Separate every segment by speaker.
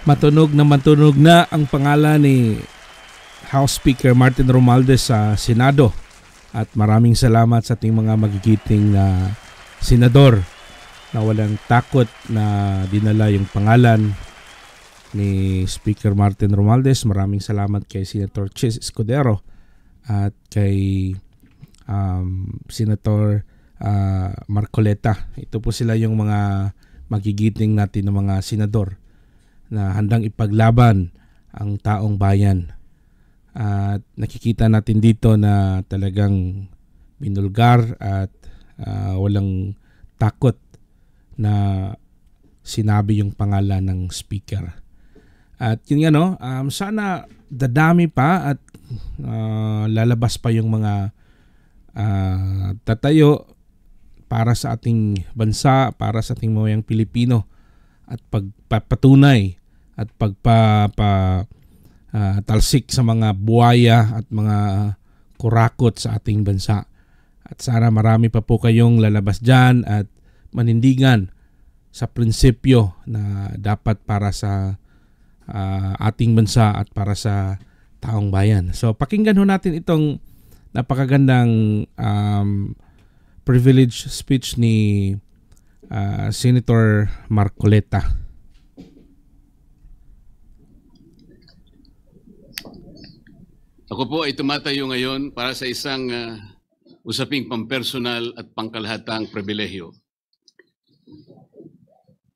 Speaker 1: matunog na ang pangalan ni House Speaker Martin Romualdez sa Senado. At maraming salamat sa ating mga magigiting na senador na walang takot na dinala yung pangalan ni Speaker Martin Romualdez. Maraming salamat kay Senator Chis Escudero at kay Senator Marcoleta. Ito po sila yung mga magigiting natin ng mga senador na handang ipaglaban ang taong bayan. At nakikita natin dito na talagang binulgar at walang takot na sinabi yung pangalan ng speaker. At yun nga, no, sana dadami pa at lalabas pa yung mga tatayo para sa ating bansa, para sa ating mamayang Pilipino at pagpapatunay at talsik sa mga buwaya at mga kurakot sa ating bansa. At sana marami pa po kayong lalabas dyan at manindigan sa prinsipyo na dapat para sa ating bansa at para sa taong bayan. So pakinggan ho natin itong napakagandang privilege speech ni Senator Marcoleta.
Speaker 2: Ako po ay tumatayo ngayon para sa isang usaping pampersonal at pangkalahatang pribilehyo.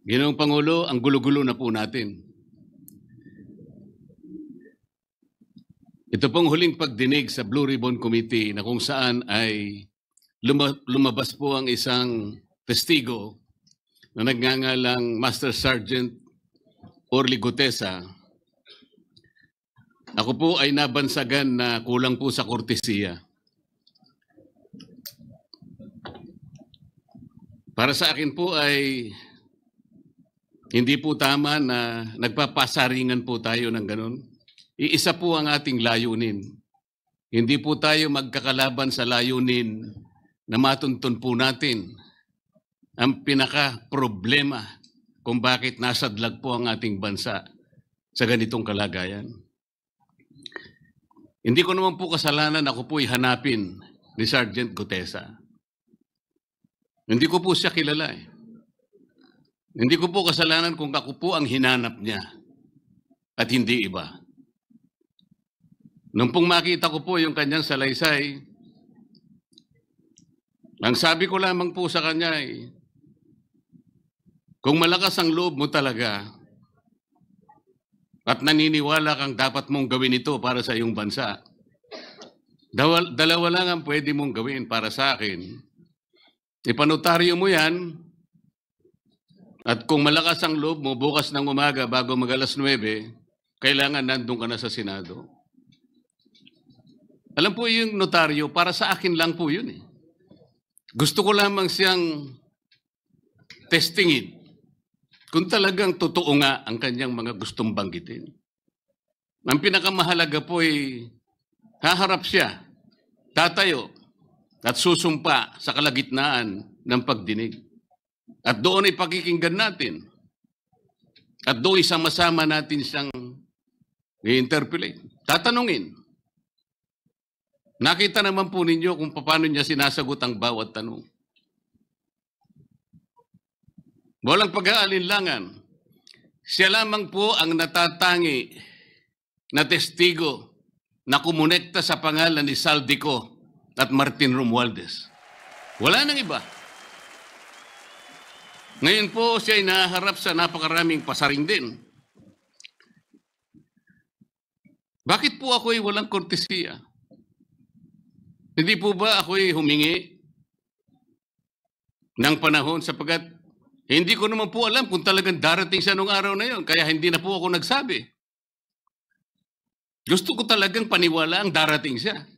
Speaker 2: Ginoong Pangulo, ang gulo-gulo na po natin. Ito pong huling pagdinig sa Blue Ribbon Committee na kung saan ay lumabas po ang isang testigo na nagngangalang Master Sergeant Orly Gutesa. Ako po ay nabansagan na kulang po sa kortesiya. Para sa akin po ay hindi po tama na nagpapasaringan po tayo ng ganun. Iisa po ang ating layunin. Hindi po tayo magkakalaban sa layunin na matuntun po natin ang pinaka-problema kung bakit nasadlag po ang ating bansa sa ganitong kalagayan. Hindi ko naman po kasalanan ako po'y hanapin ni Sergeant Gutesa. Hindi ko po siya kilala eh. Hindi ko po kasalanan kung ako po ang hinanap niya at hindi iba. Nung pong makita ko po yung kanyang salaysay, ang sabi ko lamang po sa kanya ay, kung malakas ang loob mo talaga at naniniwala kang dapat mong gawin ito para sa iyong bansa, dalawa lang ang pwede mong gawin para sa akin. Ipanotaryo mo yan at kung malakas ang loob mo, bukas ng umaga bago mag-alas 9, kailangan nandun ka na sa Senado. Alam po yung notaryo, para sa akin lang po yun eh. Gusto ko lamang siyang testingin kung talagang totoo nga ang kanyang mga gustong banggitin. Ang pinakamahalaga po ay haharap siya, tatayo, at susumpa sa kalagitnaan ng pagdinig. At doon ay pakikinggan natin. At doon ay sama-sama natin siyang i-interpolate. Tatanungin. Nakita naman po ninyo kung paano niya sinasagot ang bawat tanong. Walang pag-aalinlangan. Siya lamang po ang natatangi na testigo na kumonekta sa pangalan ni Saldico at Martin Romualdez. Wala nang iba. Ngayon po siya ay naharap sa napakaraming pasaring din. Bakit po ako ay walang kortesiya? Hindi po ba ako'y humingi ng panahon sapagkat hindi ko naman po alam kung talagang darating siya nung araw na yon, kaya hindi na po ako nagsabi. Gusto ko talagang paniwala ang darating siya.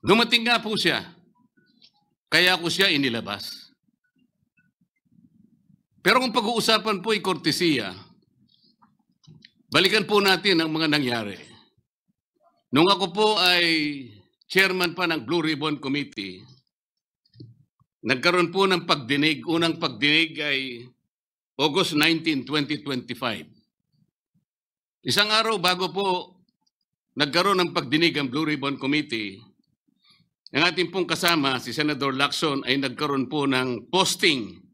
Speaker 2: Dumating nga po siya, kaya ako siya inilabas. Pero kung pag-uusapan po ay kortesiya, balikan po natin ang mga nangyari. Nung ako po ay chairman pa ng Blue Ribbon Committee, nagkaroon po ng pagdinig. Unang pagdinig ay August 19, 2025. Isang araw bago po nagkaroon ng pagdinig ang Blue Ribbon Committee, ang ating pong kasama, si Senator Lacson, ay nagkaroon po ng posting.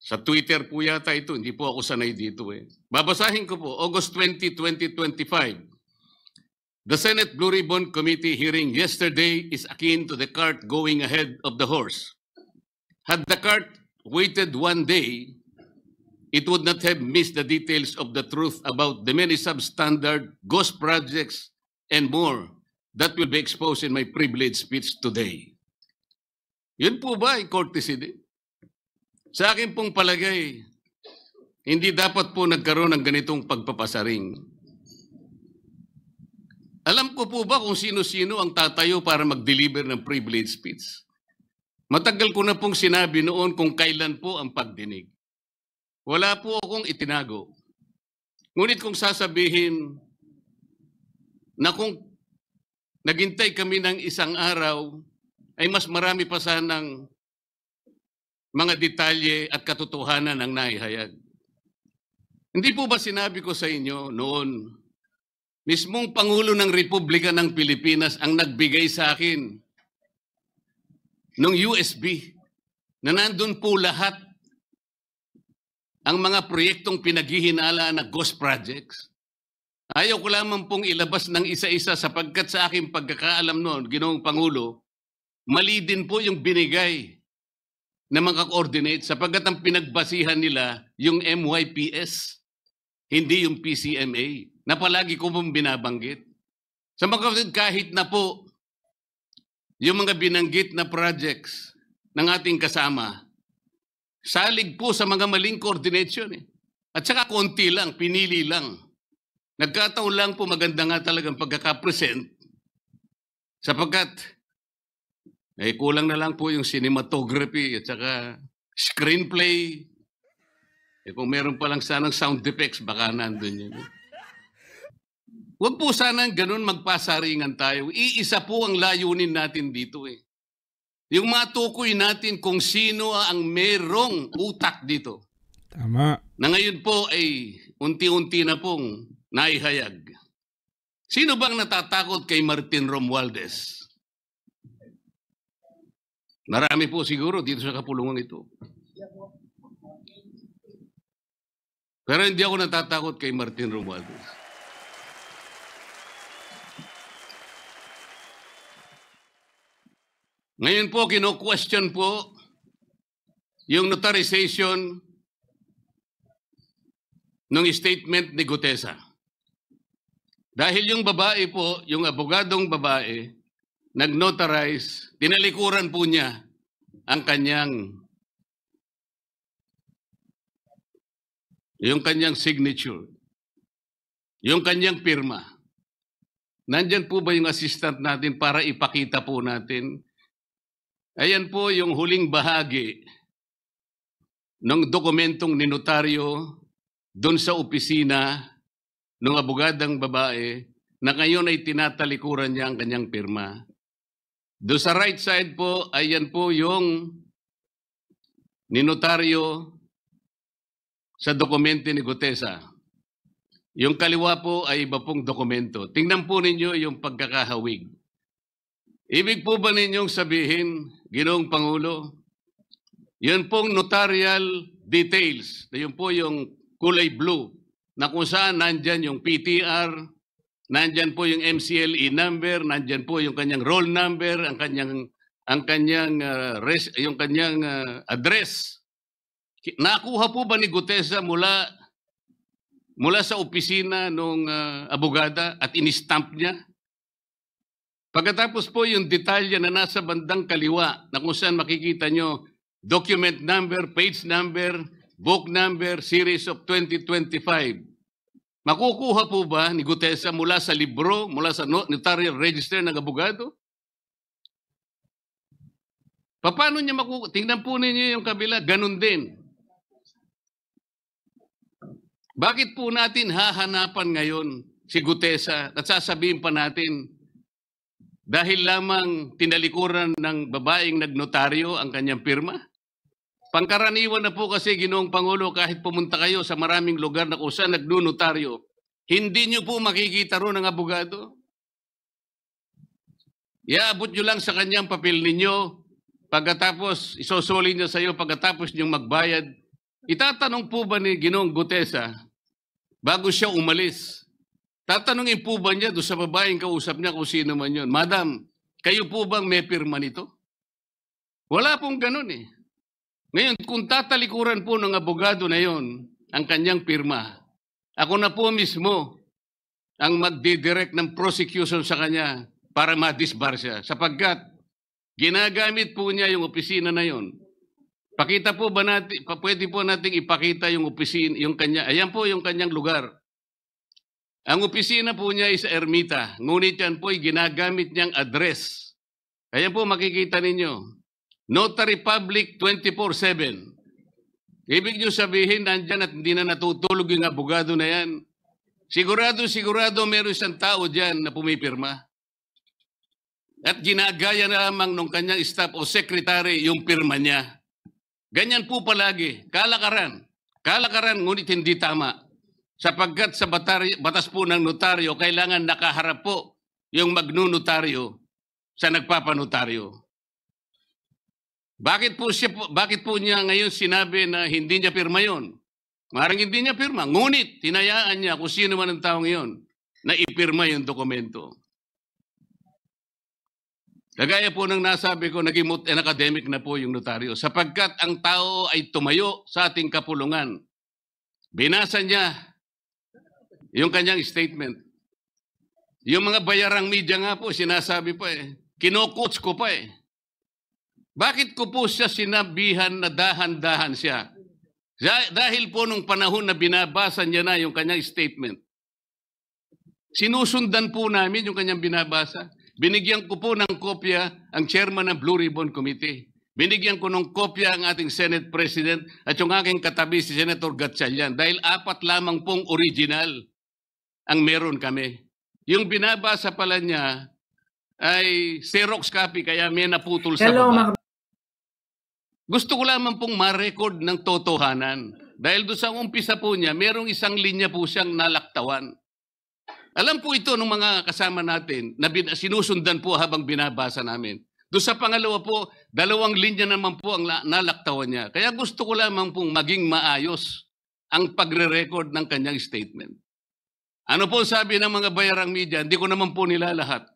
Speaker 2: Sa Twitter po yata ito, hindi po ako sanay dito eh. Babasahin ko po, August 20, 2025. The Senate Blue Ribbon Committee hearing yesterday is akin to the cart going ahead of the horse. Had the cart waited one day, it would not have missed the details of the truth about the many substandard ghost projects and more that will be exposed in my privileged speech today. Yun po ba ay courtesy din? Sa akin pong palagay, hindi dapat po nagkaroon ng ganitong pagpapasaring. Alam ko po ba kung sino-sino ang tatayo para mag-deliver ng privilege speech? Matagal ko na pong sinabi noon kung kailan po ang pagdinig. Wala po akong itinago. Ngunit kung sasabihin na kung naghintay kami ng isang araw, ay mas marami pa sanang mga detalye at katotohanan ang naihayag. Hindi po ba sinabi ko sa inyo noon, mismong Pangulo ng Republika ng Pilipinas ang nagbigay sa akin ng USB na nandun po lahat ang mga proyektong pinaghihinala na ghost projects. Ayaw ko lamang pong ilabas ng isa-isa sapagkat sa aking pagkakaalam noon, Ginoong Pangulo, mali din po yung binigay na mga coordinate sapagkat ang pinagbasihan nila yung MYPS, hindi yung PCMA, na palagi ko pong binabanggit. Sa mga kapatid, kahit na po yung mga binanggit na projects ng ating kasama, salig po sa mga maling coordination eh. At saka konti lang, pinili lang. Nagkataon lang po maganda nga talagang pagkakapresent sapagkat kulang na lang po yung cinematography at saka screenplay. Kung meron pa lang sanang sound effects, baka nandun yun. Huwag po sanang ganun magpasaringan tayo. Iisa po ang layunin natin dito eh. Yung matukoy natin kung sino ang merong utak dito.
Speaker 1: Tama.
Speaker 2: Na ngayon po ay unti-unti na pong naihayag. Sino bang natatakot kay Martin Romualdez? Marami po siguro dito sa kapulungan ito. Pero hindi ako natatakot kay Martin Romualdez. Ngayon po, kino-question po yung notarization ng statement ni Gutesa. Dahil yung babae po, yung abogadong babae, nag-notarize, tinalikuran po niya ang yung kanyang signature, yung kanyang pirma. Nandyan po ba yung assistant natin para ipakita po natin? Ayan po yung huling bahagi ng dokumentong ninotaryo doon sa opisina ng abogadang babae na ngayon ay tinatalikuran niya ang kanyang pirma. Doon sa right side po, ayan po yung ninotaryo sa dokumento ni Gutesa. Yung kaliwa po ay iba pong dokumento. Tingnan po ninyo yung pagkakahawig. Ibig po ba ninyong sabihin, Ginoong Pangulo, yun pong notarial details, na yun po yung kulay blue, na kung saan nandyan yung PTR, nandyan po yung MCLE number, nandyan po yung kanyang roll number, ang kanyang address. Nakuha po ba ni Gutesa mula sa opisina ng abogada at in-stamp niya? Pagkatapos po yung detalye na nasa bandang kaliwa na kung saan makikita nyo document number, page number, book number, series of 2025. Makukuha po ba ni Gutesa mula sa libro, mula sa notarial register ng abogado? Paano niya makukuha? Tingnan po ninyo yung kabila, ganun din. Bakit po natin hahanapan ngayon si Gutesa at sasabihin pa natin dahil lamang tinalikuran ng babaeng nagnotaryo ang kanyang pirma? Pangkaraniwan na po kasi, Ginoong Pangulo, kahit pumunta kayo sa maraming lugar na kung saan nagnotaryo, Hindi nyo po makikita ron ng abogado. Iaabot nyo lang sa kanyang papel ninyo, pagkatapos isosoli niya sa iyo, pagkatapos niyong magbayad. Itatanong po ba ni Ginoong Gutesa, bago siya umalis, tatanungin po ba niya doon sa babaeng kausap niya kung sino man yun, Madam, kayo po bang may pirma nito? Wala pong ganun eh. Ngayon, kung tatalikuran po ng abogado na yon ang kanyang pirma, ako na po mismo ang magdidirect ng prosecution sa kanya para ma-disbar siya. Sapagkat ginagamit po niya yung opisina na yon. Pakita po ba natin, pwede po nating ipakita yung opisina, yung kanya, ayan po yung kanyang lugar. Ang opisina po niya ay sa Ermita, ngunit yan po ay ginagamit niyang address. Ayan po makikita ninyo. Notary Public 24/7. Ibig nyo sabihin, nandyan at hindi na natutulog yung abogado na yan. Sigurado meron isang tao dyan na pumipirma. At ginagaya na lamang nung kanyang staff o secretary yung pirma niya. Ganyan po palagi. Kalakaran. Kalakaran, ngunit hindi tama. Sapagkat sa batas po ng notaryo, kailangan nakaharap po yung magnunotaryo sa nagpapanotaryo. Bakit po niya ngayon sinabi na hindi niya pirma yon? Maaaring hindi niya pirma, ngunit hinayaan niya kung sino man ang taong yon na ipirma yung dokumento. Kagaya po ng nasabi ko, naging academic na po yung notaryo sapagkat ang tao ay tumayo sa ating kapulungan. Binasa niya yung kanyang statement. Yung mga bayarang media nga po, sinasabi pa eh. Kino-coach ko pa eh. Bakit ko po siya sinabihan na dahan-dahan siya? Dahil po nung panahon na binabasa niya na yung kanyang statement, sinusundan po namin yung kanyang binabasa. Binigyan ko po ng kopya ang chairman ng Blue Ribbon Committee. Binigyan ko ng kopya ang ating Senate President at yung aking katabi si Senator Gatchalian dahil 4 lamang pong original ang meron kami. Yung binabasa pala niya ay Xerox copy kaya may naputol sa baba. Gusto ko lamang pong ma-record ng totohanan. Dahil doon sa umpisa po niya, merong isang linya po siyang nalaktawan. Alam po ito ng mga kasama natin na sinusundan po habang binabasa namin. Doon sa pangalawa po, 2 linya naman po ang nalaktawan niya. Kaya gusto ko lamang pong maging maayos ang pagre-record ng kanyang statement. Ano po sabi ng mga bayarang media? Hindi ko naman po nila lahat.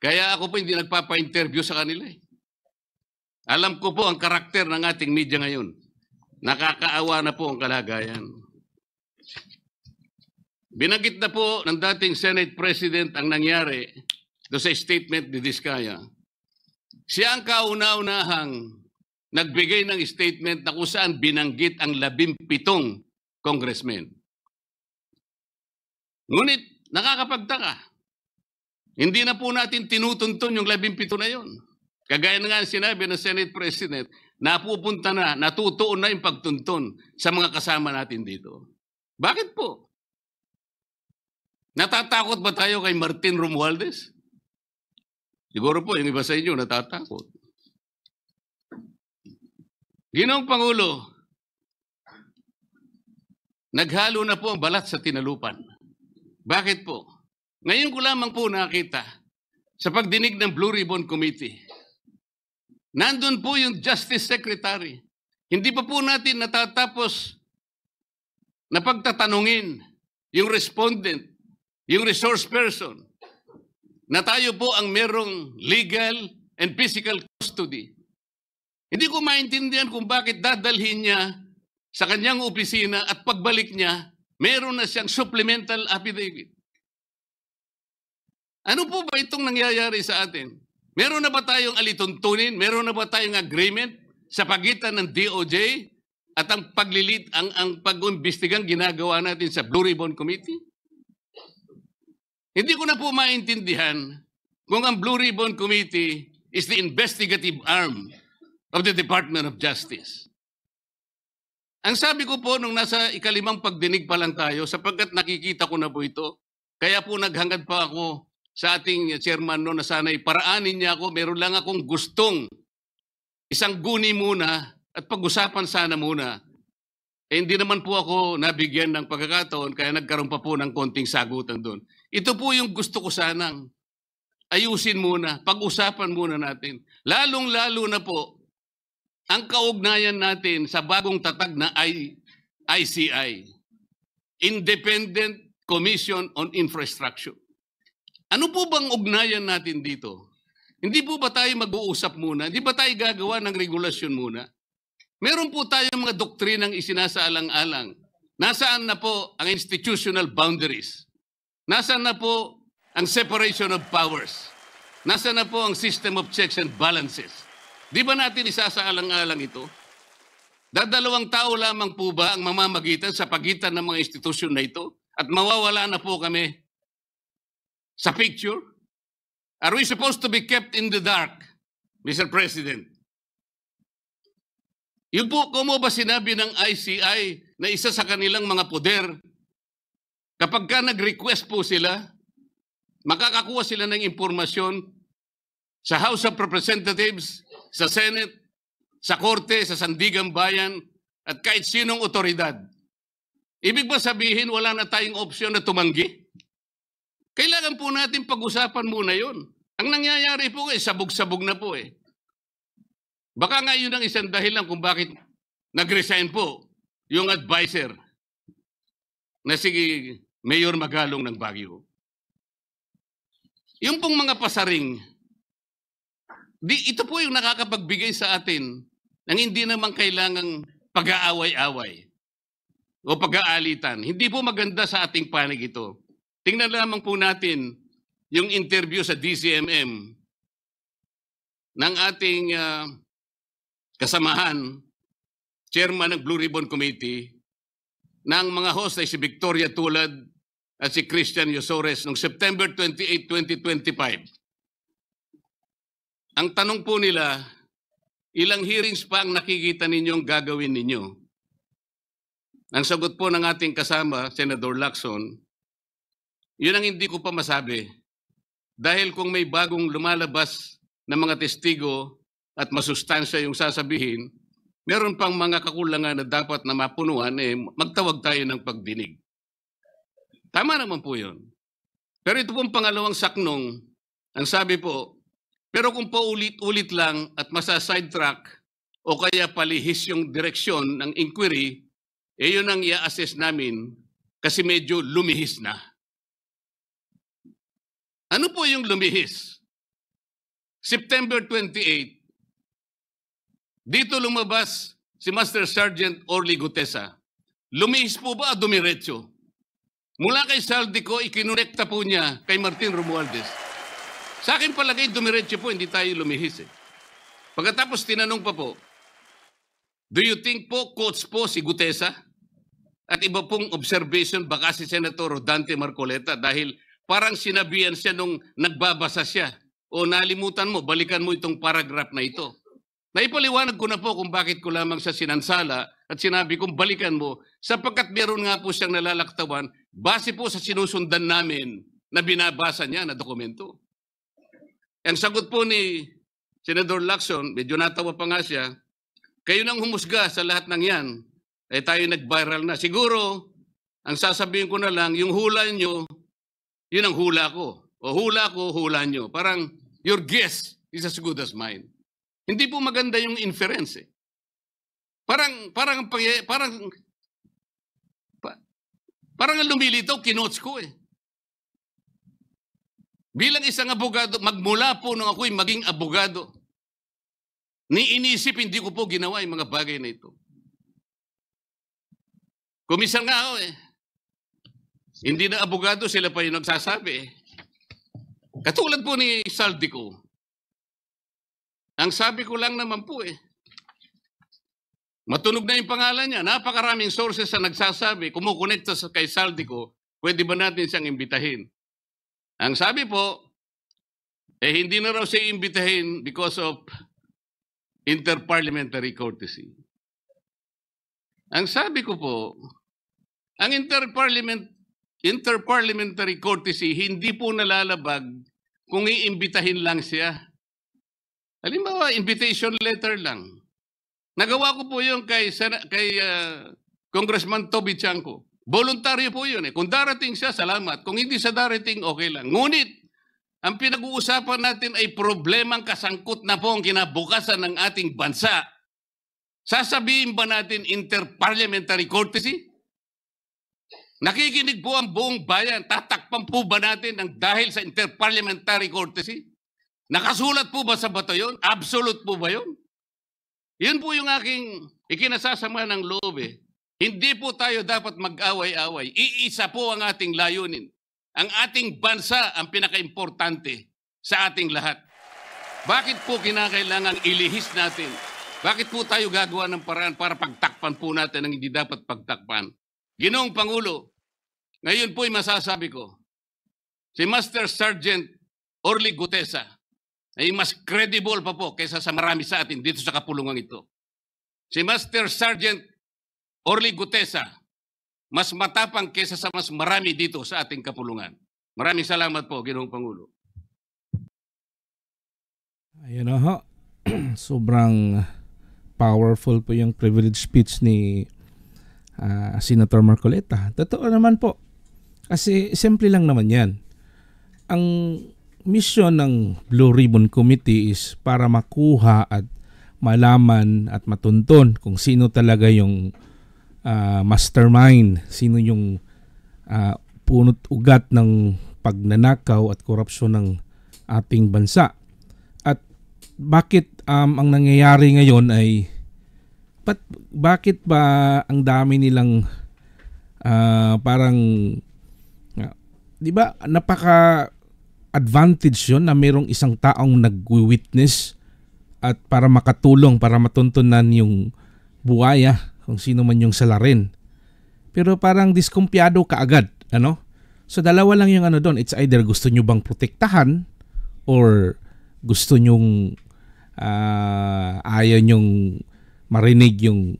Speaker 2: Kaya ako po hindi nagpapa-interview sa kanila eh. Alam ko po ang karakter ng ating media ngayon. Nakakaawa na po ang kalagayan. Binanggit na po ng dating Senate President ang nangyari do sa statement ni Diskaya. Siya ang kauna-unahang nagbigay ng statement na kung saan binanggit ang 17 congressmen. Ngunit nakakapagtaka. Hindi na po natin tinutuntun yung 17 na yon. Kagaya na nga sinabi ng Senate President, napupunta na, natutuon na yung pagtuntun sa mga kasama natin dito. Bakit po? Natatakot ba tayo kay Martin Romualdez? Siguro po, yung iba sa inyo natatakot. Ginoong Pangulo, naghalo na po ang balat sa tinalupan. Bakit po? Ngayon ko lamang po nakita sa pagdinig ng Blue Ribbon Committee. Nandun po yung Justice Secretary. Hindi pa po natin natatapos na pagtatanungin yung respondent, yung resource person, na tayo po ang merong legal and physical custody. Hindi ko maintindihan kung bakit dadalhin niya sa kanyang opisina at pagbalik niya, meron na siyang supplemental affidavit. Ano po ba itong nangyayari sa atin? Meron na ba tayong alituntunin? Meron na ba tayong agreement sa pagitan ng DOJ at ang pag-imbestigang ginagawa natin sa Blue Ribbon Committee? Hindi ko na po maintindihan kung ang Blue Ribbon Committee is the investigative arm of the Department of Justice. Ang sabi ko po nung nasa ikalimang pagdinig pa lang tayo, sapagkat nakikita ko na po ito, kaya po naghangad pa ako sa ating chairman no na sana'y paraanin niya ako, meron lang akong gustong isang guni muna at pag-usapan sana muna. hindi naman po ako nabigyan ng pagkakataon kaya nagkaroon pa po ng konting sagutan doon. Ito po yung gusto ko sanang ayusin muna, pag-usapan muna natin. Lalong-lalo na po ang kaugnayan natin sa bagong tatag na ICI, Independent Commission on Infrastructure. Ano po bang ugnayan natin dito? Hindi po ba tayo mag-uusap muna? Hindi ba tayo gagawa ng regulasyon muna? Meron po tayong mga doktrinang isinasaalang-alang. Nasaan na po ang institutional boundaries? Nasaan na po ang separation of powers? Nasaan na po ang system of checks and balances? Di ba natin isasaalang-alang ito? Dadalawang tao lamang po ba ang mamamagitan sa pagitan ng mga institusyon na ito? At mawawala na po kami sa picture? Are we supposed to be kept in the dark, Mr. President? Yung po, kung mo ba sinabi ng ICI na isa sa kanilang mga poder, kapag ka nag-request po sila, makakakuha sila ng impormasyon sa House of Representatives, sa Senate, sa Korte, sa Sandigang Bayan, at kahit sinong otoridad. Ibig ba sabihin wala na tayong opsyon na tumanggi? Kailangan po natin pag-usapan muna yon. Ang nangyayari po sabog-sabog na po eh. Baka nga yun ang isang dahilan kung bakit nag-resign po yung advisor na si Mayor Magalong ng Baguio. Yung pong mga pasaring, ito po yung nakakapagbigay sa atin ng hindi naman kailangang pag-aaway-away o pag-aalitan. Hindi po maganda sa ating panig ito. Tingnan lamang po natin yung interview sa DCMM ng ating kasamahan, chairman ng Blue Ribbon Committee, ng mga host ay si Victoria Tulad at si Christian Yosores noong September 28, 2025. Ang tanong po nila, ilang hearings pa ang nakikita ninyong gagawin ninyo? Ang sagot po ng ating kasama, Senator Lacson, yun ang hindi ko pa masabi. Dahil kung may bagong lumalabas na mga testigo at masustansya yung sasabihin, meron pang mga kakulangan na dapat na mapunuan, magtawag tayo ng pagdinig. Tama naman po yun. Pero ito pong pangalawang saknong, ang sabi po, pero kung paulit-ulit lang at masa-sidetrack o kaya palihis yung direksyon ng inquiry, yun ang i-assess namin kasi medyo lumihis na. Ano po yung lumihis? September 28, dito lumabas si Master Sergeant Orly Gutesa. Lumihis po ba o dumiretso? Mula kay Saldico, ikinonekta po niya kay Martin Romualdez. Sa akin palagay, dumiretso po, hindi tayo lumihis. Pagkatapos tinanong pa po, do you think po, coach po si Gutesa? At iba pong observation, baka si Senator Rodante Marcoleta dahil parang sinabihan siya nung nagbabasa siya. O nalimutan mo, balikan mo itong paragraph na ito. Naipaliwanag ko na po kung bakit ko lamang siya sinansala at sinabi kong balikan mo sapagkat meron nga po siyang nalalaktawan base po sa sinusundan namin na binabasa niya na dokumento. Ang sagot po ni Senator Lacson, medyo natawa pa nga siya, kayo nang humusga sa lahat ng yan, tayo nag-viral na. Siguro, ang sasabihin ko na lang, yung hula nyo, yun ang hula ko. O hula ko, hula nyo. Parang your guess is as good as mine. Hindi po maganda yung inference eh. Parang ang lumilitaw, kinotes ko eh. Bilang isang abogado, magmula po nung ako'y maging abogado, inisip hindi ko po ginawa yung mga bagay na ito. Kumisan nga ako eh. Hindi na abogado, sila pa yung nagsasabi eh. Katulad po ni Saldico. Ang sabi ko lang naman po eh, matunog na yung pangalan niya. Napakaraming sources na nagsasabi, kumukonekta kay Saldico, pwede ba natin siyang imbitahin? Ang sabi po, hindi na raw siya imbitahin because of interparliamentary courtesy. Ang sabi ko po, ang interparliamentary courtesy hindi po nalalabag kung iimbitahin lang siya. Halimbawa, invitation letter lang. Nagawa ko po yung kay Congressman Toby Chanco. Voluntaryo po yun eh. Kung darating siya, salamat. Kung hindi siya darating, okay lang. Ngunit, ang pinag-uusapan natin ay problemang kasangkot na po ang kinabukasan ng ating bansa. Sasabihin ba natin interparliamentary courtesy? Nakikinig po ang buong bayan. Tatakpan po ba natin ng dahil sa interparliamentary courtesy? Nakasulat po ba sa bato yun? Absolute po ba yun? Yun po yung aking ikinasasama ng loob eh. Hindi po tayo dapat mag-away-away. Iisa po ang ating layunin. Ang ating bansa ang pinaka-importante sa ating lahat. Bakit po kinakailangan ilihis natin? Bakit po tayo gagawa ng paraan para pagtakpan po natin ang hindi dapat pagtakpan? Ginoong Pangulo, ngayon po'y masasabi ko, si Master Sergeant Orly Gutesa ay mas credible pa po kaysa sa marami sa atin dito sa kapulungan ito. Si Master Sergeant Orly Gutesa, mas matapang kaysa sa mas marami dito sa ating kapulungan. Maraming salamat po, Ginoong Pangulo.
Speaker 1: Ayun na ho. Sobrang powerful po yung privilege speech ni Senator Marcoleta. Totoo naman po. Kasi simple lang naman yan. Ang mission ng Blue Ribbon Committee is para makuha at malaman at matunton kung sino talaga yung mastermind, sino yung punot ugat ng pagnanakaw at korupsyon ng ating bansa. At bakit ang nangyayari ngayon ay bakit ba ang dami nilang parang di ba napaka advantage yun na mayroong isang taong nag-witness at para makatulong, para matuntunan yung buhaya kung sino man yung salarin. Pero parang diskumpiyado ka agad, ano? So dalawa lang yung ano doon. It's either gusto nyo bang protektahan or gusto nyong ayaw nyong marinig yung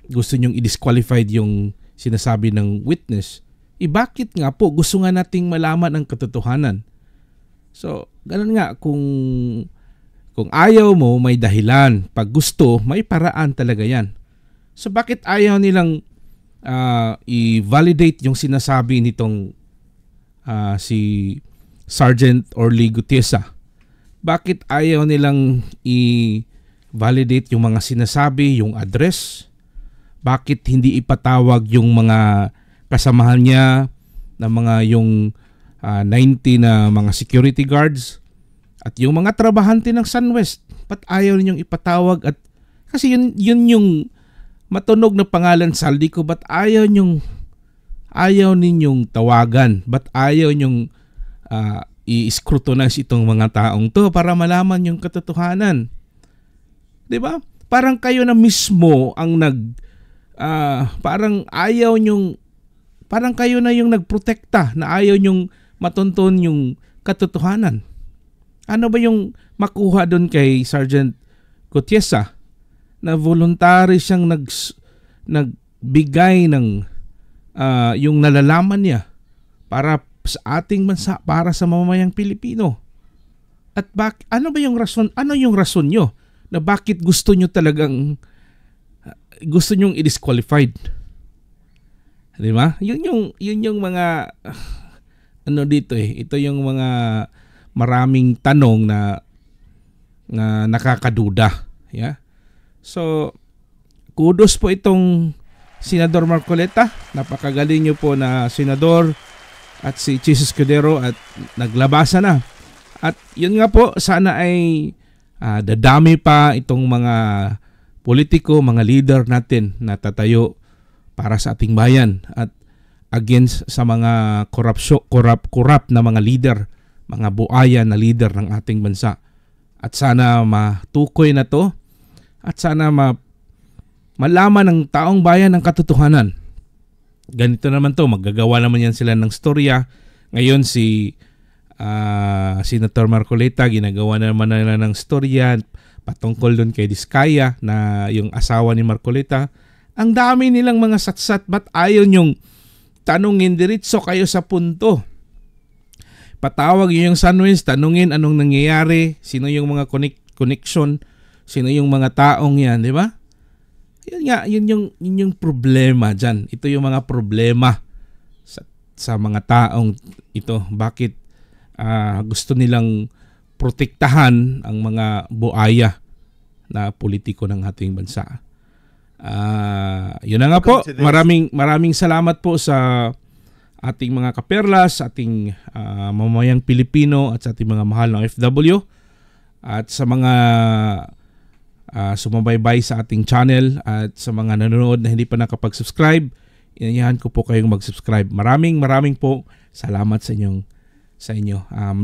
Speaker 1: gusto nyong i-disqualified yung sinasabi ng witness. Bakit nga po? Gusto nga nating malaman ang katotohanan. So, ganun nga, kung ayaw mo, may dahilan. Pag gusto, may paraan talaga yan. So bakit ayaw nilang i-validate yung sinasabi nitong si Sergeant Orly Gutesa? Bakit ayaw nilang i-validate yung mga sinasabi, yung address? Bakit hindi ipatawag yung mga kasamahan niya na mga yung 90 na mga security guards at yung mga trabahante ng SunWest? Ba't ayaw ninyong ipatawag? At kasi yun yung matunog na pangalan sa saldi ko. Ba't ayaw ninyong tawagan? Ba't ayaw ninyong i-scrutinize itong mga taong to para malaman yung katotohanan? 'Di ba? Parang kayo na mismo ang parang ayaw nyong, parang kayo na yung nagprotekta na ayaw nyong matunton yung katotohanan. Ano ba yung makuha doon kay Sergeant Gutesa na voluntary siyang nagbigay ng yung nalalaman niya para sa ating bansa, para sa mamamayang Pilipino? At ano ba yung rason? Ano yung rason nyo na bakit gusto nyo talagang gusto nyong i-disqualified? Di ba? Yun yung mga ano dito eh. Ito yung mga maraming tanong na nakakaduda. Yeah? So, kudos po itong Senador Marcoleta. Napakagaling nyo po na senador at si Chis Escudero at naglabasa na. At yun nga po, sana ay dadami pa itong mga politiko, mga leader natin na tatayo para sa ating bayan at against sa mga corrupt na mga leader, mga buaya na leader ng ating bansa. At sana matukoy na to at sana malaman ng taong bayan ang katotohanan. Ganito naman to, maggagawa naman yan sila ng storya. Ngayon si Senator Marcoleta, ginagawa na naman nila ng storya patungkol doon kay Diskaya na yung asawa ni Marcoleta. Ang dami nilang mga satsat, ba't ayaw nyong tanungin diretso kayo sa punto? Patawag yung SunWest, tanungin anong nangyayari, sino yung mga connection, sino yung mga taong yan, di ba? Yun nga, yun yung problema dyan. Ito yung mga problema sa mga taong ito. Bakit gusto nilang protektahan ang mga buaya na politiko ng ating bansa. Yun na nga po. Maraming salamat po sa ating mga kaperlas, ating mamayang Pilipino at sa ating mga mahal ng FW at sa mga sumabaybay sa ating channel at sa mga nanonood na hindi pa nakapag-subscribe, inayahan ko po kayong mag-subscribe. Maraming po salamat sa inyo.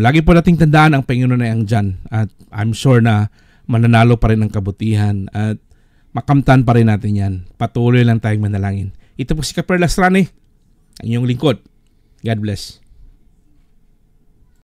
Speaker 1: Lagi po nating tandaan ang Panginoon ay andyan at I'm sure na mananalo pa rin ang kabutihan at makamtan pa rin natin yan. Patuloy lang tayong manalangin. Ito po si Kaperlas Rane, ang inyong lingkod. God bless.